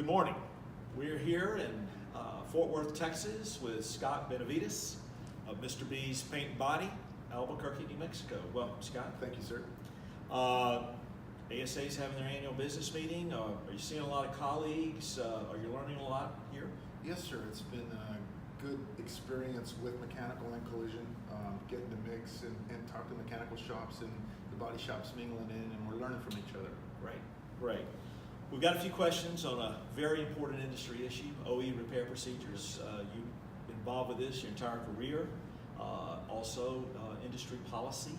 Good morning. We're here in Fort Worth, Texas with Scott Benavidez of Mr. B's Paint and Body, Albuquerque, New Mexico. Welcome, Scott. Thank you, sir. ASA is having their annual business meeting. Are you seeing a lot of colleagues? Are you learning a lot here? Yes, sir. It's been a good experience with mechanical and collision, getting to mix and talk to mechanical shops and the body shops mingling in, and we're learning from each other. Great. We've got a few questions on a very important industry issue, OE repair procedures. You've been involved with this your entire career, also industry policy.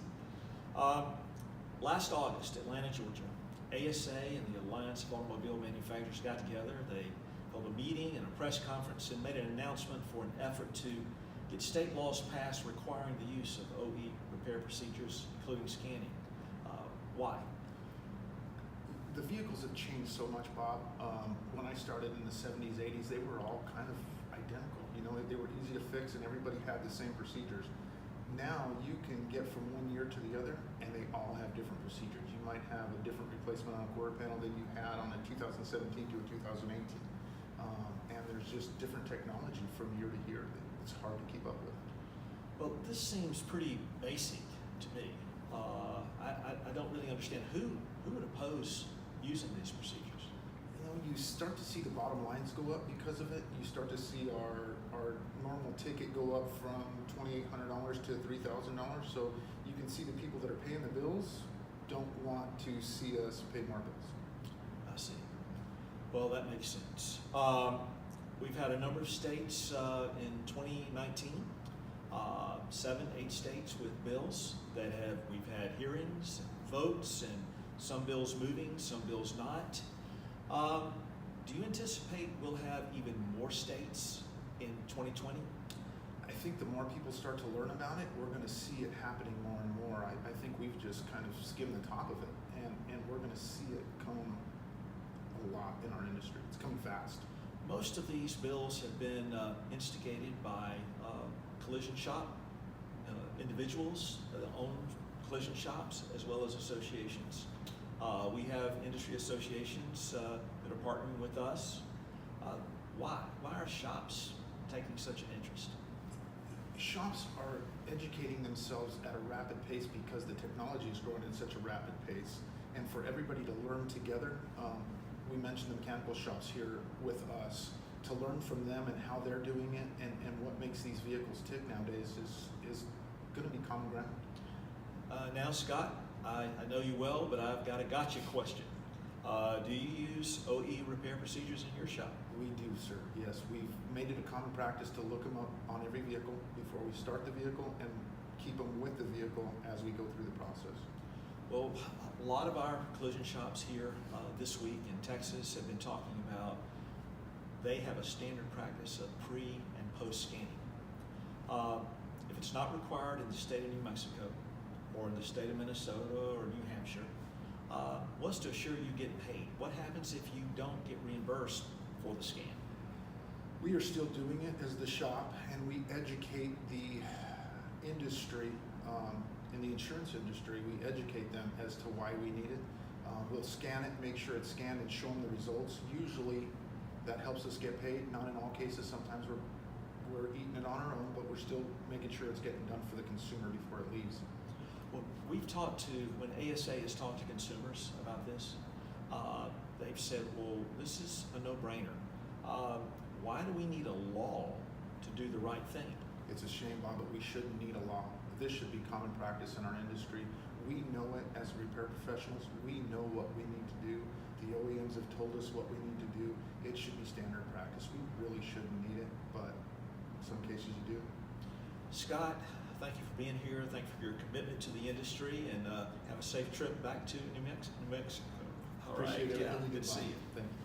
Last August, Atlanta, Georgia, ASA and the Alliance of Automobile Manufacturers got together. They held a meeting and a press conference and made an announcement for an effort to get state laws passed requiring the use of OE repair procedures, including scanning. Why? The vehicles have changed so much, Bob. When I started in the 70s, 80s, they were all kind of identical. You know, they were easy to fix and everybody had the same procedures. Now you can get from one year to the other and they all have different procedures. You might have a different replacement on a quarter panel than you had on a 2017 to a 2018. And there's just different technology from year to year that it's hard to keep up with. Well, this seems pretty basic to me. I don't really understand who would oppose using these procedures. You know, you start to see the bottom lines go up because of it. You start to see our normal ticket go up from $2,800 to $3,000. So you can see the people that are paying the bills don't want to see us pay more bills. I see. Well, that makes sense. We've had a number of states in 2019, 7, 8 states with bills that we've had hearings and votes, and some bills moving, some bills not. Do you anticipate we'll have even more states in 2020? I think the more people start to learn about it, we're going to see it happening more and more. I think we've just kind of skimmed the top of it, and we're going to see it come a lot in our industry. It's coming fast. Most of these bills have been instigated by collision shop individuals that own collision shops, as well as associations. We have industry associations that are partnering with us. Why are shops taking such an interest? Shops are educating themselves at a rapid pace because the technology is growing at such a rapid pace. And for everybody to learn together, we mentioned the mechanical shops here with us, to learn from them and how they're doing it and what makes these vehicles tick nowadays is going to be common ground. Now, Scott, I know you well, but I've got a gotcha question. Do you use OE repair procedures in your shop? We do, sir. Yes, we've made it a common practice to look them up on every vehicle before we start the vehicle and keep them with the vehicle as we go through the process. Well, a lot of our collision shops here this week in Texas have been talking about they have a standard practice of pre and post scanning. If it's not required in the state of New Mexico or in the state of Minnesota or New Hampshire, what's to assure you get paid? What happens if you don't get reimbursed for the scan? We are still doing it as the shop, and we educate the industry. In the insurance industry, we educate them as to why we need it. We'll scan it, make sure it's scanned, and show them the results. Usually that helps us get paid. Not in all cases. Sometimes we're eating it on our own, but we're still making sure it's getting done for the consumer before it leaves. Well, when ASA has talked to consumers about this, they've said, well, this is a no-brainer. Why do we need a law to do the right thing? It's a shame, Bob, but we shouldn't need a law. This should be common practice in our industry. We know it as repair professionals. We know what we need to do. The OEMs have told us what we need to do. It should be standard practice. We really shouldn't need it, but in some cases you do. Scott, thank you for being here. Thank you for your commitment to the industry, and have a safe trip back to New Mexico. All Appreciate right. it. Yeah, good to see you. Thank you.